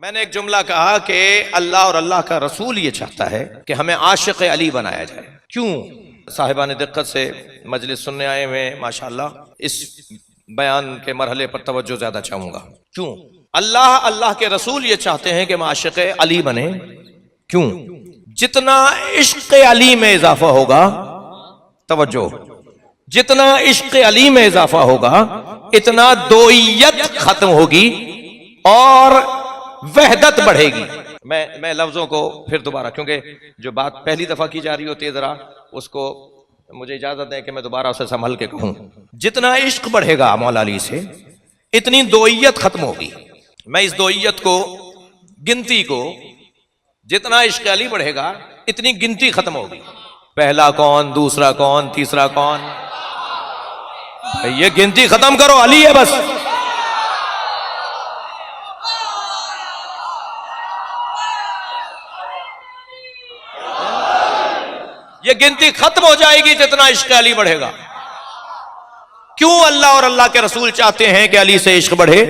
میں نے ایک جملہ کہا کہ اللہ اور اللہ کا رسول یہ چاہتا ہے کہ ہمیں عاشق علی بنایا جائے. کیوں؟ صاحبان دقت سے مجلس سننے آئے ہوئے ماشاءاللہ اس بیان کے مرحلے پر توجہ زیادہ چاہوں گا. کیوں اللہ کے رسول یہ چاہتے ہیں کہ ہم عاشق علی بنے؟ کیوں؟ جتنا عشق علی میں اضافہ ہوگا، توجہ، جتنا عشق علی میں اضافہ ہوگا اتنا دوئیت ختم ہوگی اور وحدت بڑھے گی. میں لفظوں کو پھر دوبارہ، کیونکہ جو بات پہلی دفعہ کی جا رہی ہوتی ہے ذرا اس کو مجھے اجازت دیں کہ میں دوبارہ اسے سنبھل کے کہوں. جتنا عشق بڑھے گا مولا علی سے اتنی دوئیت ختم ہوگی. میں اس دوئیت کو، گنتی کو، جتنا عشق علی بڑھے گا اتنی گنتی ختم ہوگی. پہلا کون، دوسرا کون، تیسرا کون، یہ گنتی ختم کرو، علی ہے بس. یہ گنتی ختم ہو جائے گی جتنا عشق علی بڑھے گا. کیوں اللہ اور اللہ کے رسول چاہتے ہیں کہ علی سے عشق بڑھے؟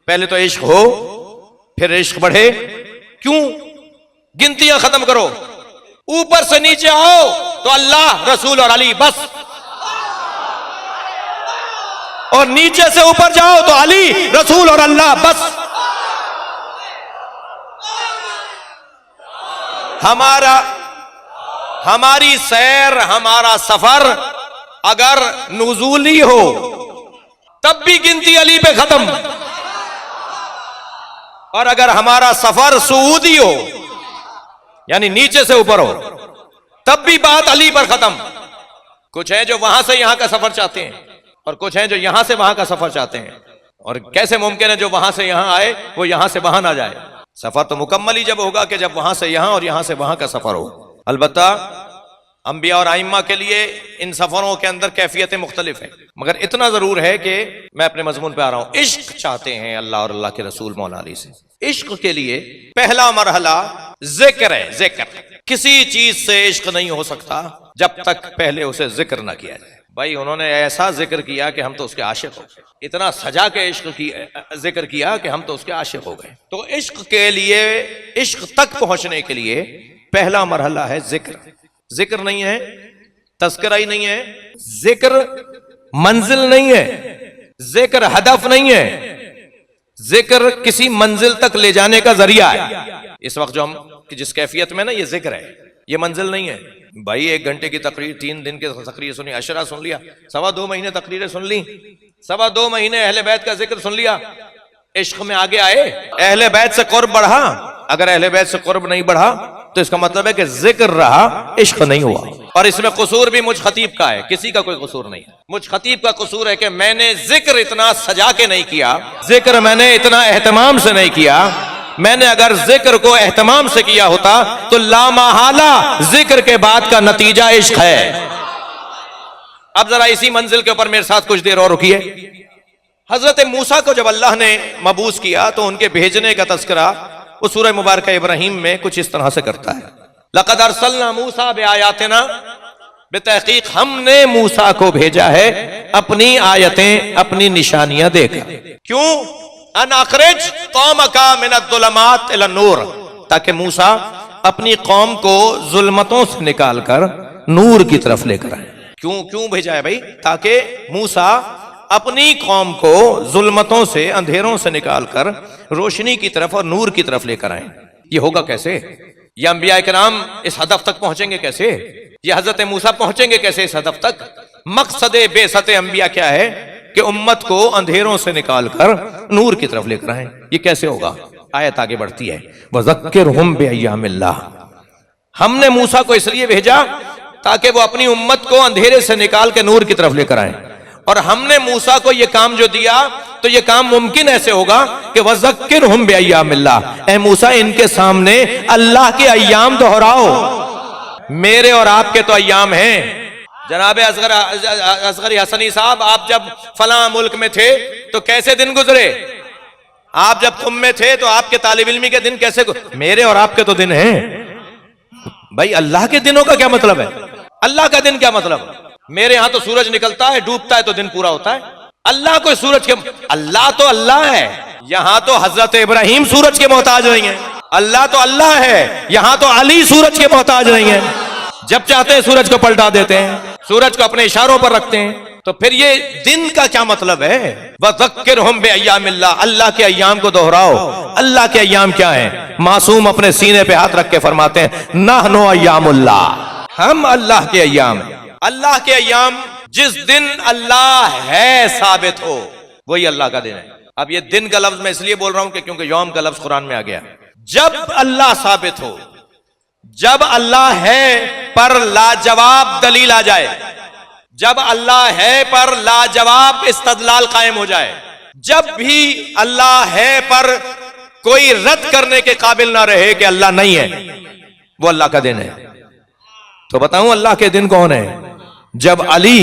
پہلے تو عشق ہو پھر عشق بڑھے. کیوں؟ گنتیاں ختم کرو، اوپر سے نیچے آؤ تو اللہ، رسول اور علی بس، اور نیچے سے اوپر جاؤ تو علی، رسول اور اللہ بس. ہماری سیر، ہمارا سفر اگر نزولی ہو تب بھی گنتی علی پہ ختم، اور اگر ہمارا سفر صعودی ہو یعنی نیچے سے اوپر ہو تب بھی بات علی پر ختم. کچھ ہیں جو وہاں سے یہاں کا سفر چاہتے ہیں اور کچھ ہیں جو یہاں سے وہاں کا سفر چاہتے ہیں. اور کیسے ممکن ہے جو وہاں سے یہاں آئے وہ یہاں سے وہاں نہ جائے؟ سفر تو مکمل ہی جب ہوگا کہ جب وہاں سے یہاں اور یہاں سے وہاں کا سفر ہو. البتہ انبیاء اور ائمہ کے لیے ان سفروں کے اندر کیفیتیں مختلف ہیں، مگر اتنا ضرور ہے کہ میں اپنے مضمون پہ آ رہا ہوں. عشق چاہتے ہیں اللہ اور اللہ کے رسول مولا علی سے. عشق کے لیے پہلا مرحلہ ذکر ہے. ذکر، کسی چیز سے عشق نہیں ہو سکتا جب تک پہلے اسے ذکر نہ کیا جائے. بھائی انہوں نے ایسا ذکر کیا کہ ہم تو اس کے عاشق ہو گئے، اتنا سجا کے عشق کی ذکر کیا کہ ہم تو اس کے عاشق ہو گئے. تو عشق کے لیے، عشق تک پہنچنے کے لیے پہلا مرحلہ ہے ذکر. ذکر نہیں ہے، تذکرہ ہی نہیں ہے، ذکر منزل نہیں ہے، ذکر ہدف نہیں ہے، ذکر کسی منزل تک لے جانے کا ذریعہ ہے. اس وقت جو ہم جس کیفیت میں نا، یہ ذکر ہے، یہ منزل نہیں ہے. بھائی 1 گھنٹے کی تقریر، 3 دن کی تقریر سنی، عشرہ سن لیا، 2.25 مہینے تقریریں سن لی، 2.25 مہینے اہل بیت کا ذکر سن لیا، عشق میں آگے آئے، اہل بیت سے قرب بڑھا. اگر اہل بیت سے قرب نہیں بڑھا تو اس کا مطلب ہے کہ ذکر رہا، عشق نہیں ہوا. اور اس میں قصور بھی مجھ خطیب کا ہے، کسی کا کوئی قصور نہیں ہے. مجھ خطیب کا قصور ہے کہ میں نے ذکر اتنا سجا کے نہیں کیا، ذکر میں نے اتنا اہتمام سے نہیں کیا. میں نے اگر ذکر کو اہتمام سے کیا ہوتا تو لامحالہ ذکر کے بعد کا نتیجہ عشق ہے. اب ذرا اسی منزل کے اوپر میرے ساتھ کچھ دیر اور رکیے. حضرت موسیٰ کو جب اللہ نے مبعوث کیا تو ان کے بھیجنے کا تذکرہ وہ سورہ مبارکہ ابراہیم میں کچھ اس طرح سے کرتا ہے. لقد ارسلنا موسیٰ بآیاتنا، بتحقیق ہم نے موسیٰ کو بھیجا ہے اپنی آیتیں، اپنی نشانیاں دے کر. کیوں؟ ان اخرج قومک من الظلمات الی النور، تاکہ موسیٰ اپنی قوم کو ظلمتوں سے نکال کر نور کی طرف لے کر آئے. کیوں بھیجا ہے بھائی؟ تاکہ موسیٰ اپنی قوم کو ظلمتوں سے، اندھیروں سے نکال کر روشنی کی طرف اور نور کی طرف لے کر آئیں. یہ ہوگا کیسے؟ یہ انبیاء کرام اس ہدف تک پہنچیں گے کیسے؟ یہ حضرت موسیٰ پہنچیں گے کیسے اس ہدف تک؟ مقصد بعثت انبیاء کیا ہے؟ کہ امت کو اندھیروں سے نکال کر نور کی طرف لے کر آئیں. یہ کیسے ہوگا؟ آیت آگے بڑھتی ہے، وَذَكِّرْهُمْ بِأَيَّامِ اللَّهِ. ہم نے موسیٰ کو اس لیے بھیجا تاکہ وہ اپنی امت کو اندھیرے سے نکال کے نور کی طرف لے کر آئیں. اور ہم نے موسیٰ کو یہ کام جو دیا تو یہ کام ممکن ایسے ہوگا کہ وَذَكِّرْهُمْ بِأَيَّامِ اللَّهِ، اے موسیٰ ان کے سامنے اللہ کے ایام دہراؤ. میرے اور آپ کے تو ایام ہیں. جناب اصغر حسنی صاحب، آپ جب فلاں ملک میں تھے تو کیسے دن گزرے؟ آپ جب تم میں تھے تو آپ کے طالب علمی کے دن کیسے گزرے؟ میرے اور آپ کے تو دن ہیں. بھائی اللہ کے دنوں کا کیا مطلب ہے؟ اللہ کا دن کیا مطلب ہے؟ میرے ہاں تو سورج نکلتا ہے، ڈوبتا ہے تو دن پورا ہوتا ہے. اللہ کوئی سورج کے، اللہ تو اللہ ہے، یہاں تو حضرت ابراہیم سورج کے محتاج نہیں ہیں، اللہ تو اللہ ہے، یہاں تو علی سورج کے محتاج نہیں ہیں، جب چاہتے ہیں سورج کو پلٹا دیتے ہیں، سورج کو اپنے اشاروں پر رکھتے ہیں۔ تو پھر یہ دن کا کیا مطلب ہے؟ وَذَكِّرْهُمْ بِأَيَّامِ اللَّهِ، اللہ کے ایام کو دہراؤ۔ اللہ کے ایام کیا ہیں؟ معصوم اپنے سینے پہ ہاتھ رکھ کے فرماتے ہیں نحن ایام اللہ، ہم اللہ کے ایام ہیں۔ اللہ کے ایام جس دن اللہ ہے ثابت ہو وہی اللہ کا دن ہے۔ اب یہ دن کا لفظ میں اس لیے بول رہا ہوں کہ کیونکہ یوم کا لفظ قرآن میں آ گیا۔ جب اللہ ثابت ہو، جب اللہ ہے پر لاجواب دلیل آ جائے، جب اللہ ہے پر لاجواب استدلال قائم ہو جائے، جب بھی اللہ ہے پر کوئی رد کرنے کے قابل نہ رہے کہ اللہ نہیں ہے، وہ اللہ کا دن ہے۔ تو بتاؤں اللہ کے دن کون ہے؟ جب علی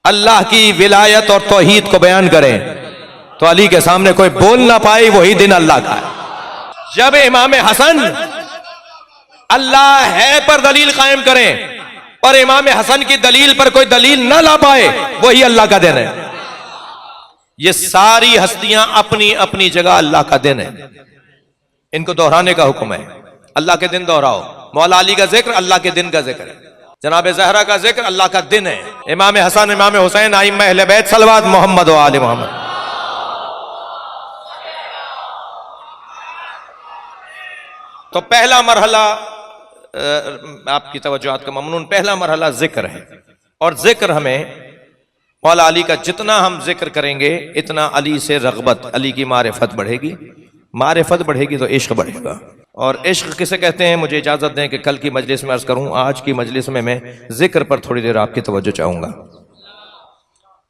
اللہ کی ولایت اور توحید کو بیان کریں تو علی کے سامنے کوئی بول نہ پائے، وہی دن اللہ کا ہے۔ جب امام حسن اللہ ہے پر دلیل قائم کریں اور امام حسن کی دلیل پر کوئی دلیل نہ لا پائے، وہی اللہ کا دن ہے۔ یہ ساری ہستیاں اپنی اپنی جگہ اللہ کا دن ہے، ان کو دہرانے کا حکم ہے۔ اللہ کے دن دہراؤ۔ مولا علی کا ذکر اللہ کے دن کا ذکر ہے، جناب زہرا کا ذکر اللہ کا دن ہے، امام حسن امام حسین ائمہ اہل بیت صلوات محمد و آل محمد۔ تو پہلا مرحلہ آپ کی توجہات کا ممنون، پہلا مرحلہ ذکر ہے، اور ذکر ہمیں مولا علی کا جتنا ہم ذکر کریں گے اتنا علی سے رغبت، علی کی معرفت بڑھے گی، معرفت بڑھے گی تو عشق بڑھے گا۔ اور عشق کسے کہتے ہیں؟ مجھے اجازت دیں کہ کل کی مجلس میں عرض کروں، آج کی مجلس میں ذکر پر تھوڑی دیر آپ کی توجہ چاہوں گا۔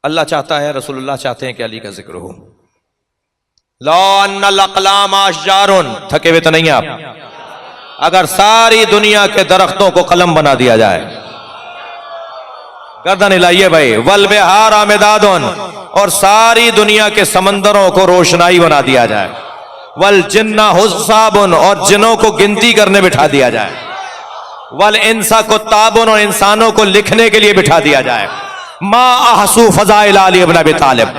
اللہ چاہتا ہے، رسول اللہ چاہتے ہیں کہ علی کا ذکر ہو۔ لو ان الاقلام اشجار، تھکے ہوئے تو نہیں آپ؟ اگر ساری دنیا کے درختوں کو قلم بنا دیا جائے، گردن ہلائیے بھائی، والبحار مداد، اور ساری دنیا کے سمندروں کو روشنائی بنا دیا جائے، والجن حساب، اور جنوں کو گنتی کرنے بٹھا دیا جائے، والانس کتاب، اور انسانوں کو لکھنے کے لیے بٹھا دیا جائے، ما احصو فضائل علی ابن ابی طالب،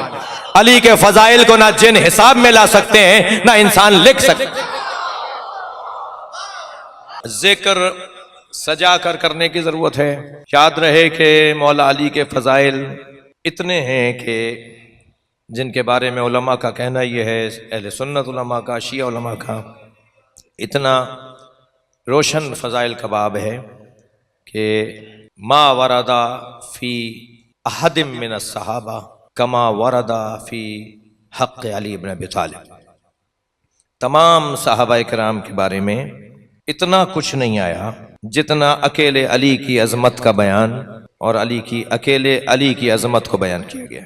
علی کے فضائل کو نہ جن حساب میں لا سکتے ہیں نہ انسان لکھ سکتے۔ ذکر سجا کر کرنے کی ضرورت ہے۔ یاد رہے کہ مولا علی کے فضائل اتنے ہیں کہ جن کے بارے میں علماء کا کہنا یہ ہے، اہل سنت علماء کا، شیعہ علماء کا، اتنا روشن فضائل کا باب ہے کہ ما ورد فی احد من الصحابہ کما ورد فی حق علی بن ابی طالب۔ تمام صحابہ کرام کے بارے میں اتنا کچھ نہیں آیا جتنا اکیلے علی کی عظمت کا بیان اور اکیلے علی کی عظمت کو بیان کیا گیا۔